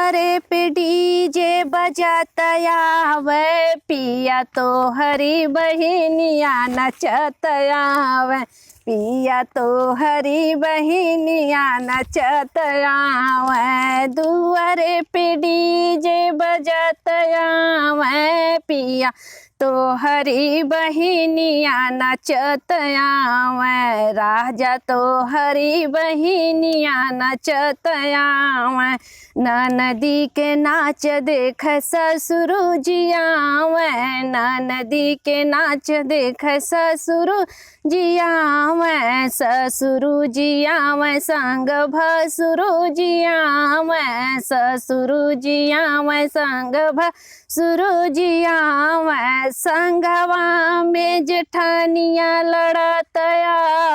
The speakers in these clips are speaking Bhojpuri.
दुआरे पे डीजे बजातया वे पिया तो हरी बहिनिया नचतया वे पिया तो हरी बहिनिया नचतया वे दुआरे पे डीजे बजातया वे पिया तो हरी बहिनिया नचतया वे राजा तो हरी बहिनिया नचतया वे नदी के नाच देख ससुरु जिया वे नदी के नाच देख ससुरु जिया वे ससुरु जिया वे संग भसुरु जिया वे ससुरु जिया वे संग भसुरु जिया वे संगवा में जेठानिया लड़तया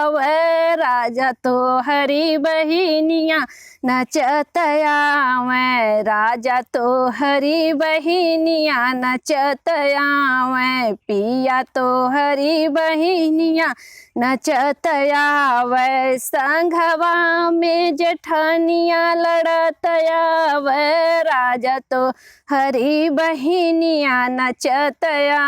वे राजा तो हरी बहिनिया नचतया वे राजा तो हरी बहिनिया नचतया वे पिया तो हरी बहिनिया नचतया वे संघवा में जेठानिया लड़तया वे राजा तो हरी बहिनिया नचतया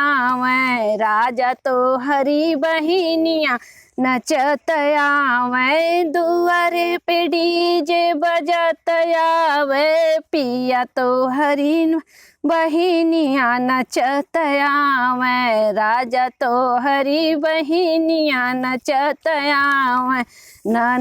वे राजा तो हरी बहिनिया नचतया वे दुआरे पे डीजे बजतया वे पिया तो हरी बहिनिया नचतया वे राजा तो हरी बहिनिया नचतया वे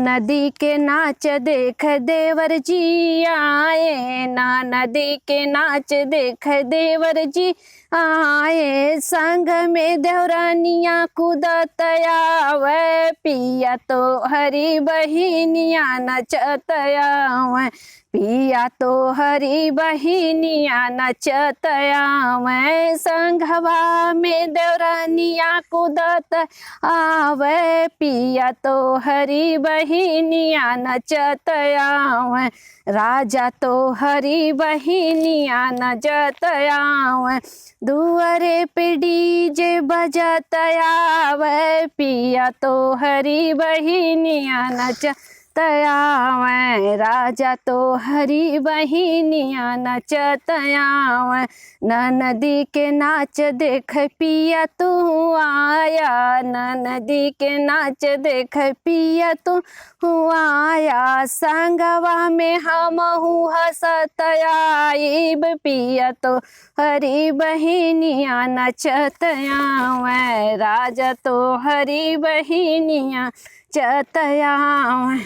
नदी के नाच देख देवर जी आए नदी के नाच देख देवर जी आए संग में देवरानिया कूदतया वे पिया तो हरी बहिनिया नचतया वे पिया तो हरी बहिनिया नचतया वे संघवा में देवरानिया कूदत आवे पिया तो हरी बहिनिया नचतया वे राजा तो हरी बहिनिया नचतया वे दुआरे पे डीजे बजतया वे पिया तो हरी बहिनिया नचतया वे राजा तो हरी बहिनिया नचतया वे नदी के नाच देख पिया तू आया नदी के नाच देख पिया तू आया संगवा में हम हसतया इब पिया तो हरी बहिनिया नचतया वे राजा तो हरी बहिनिया चतया वे।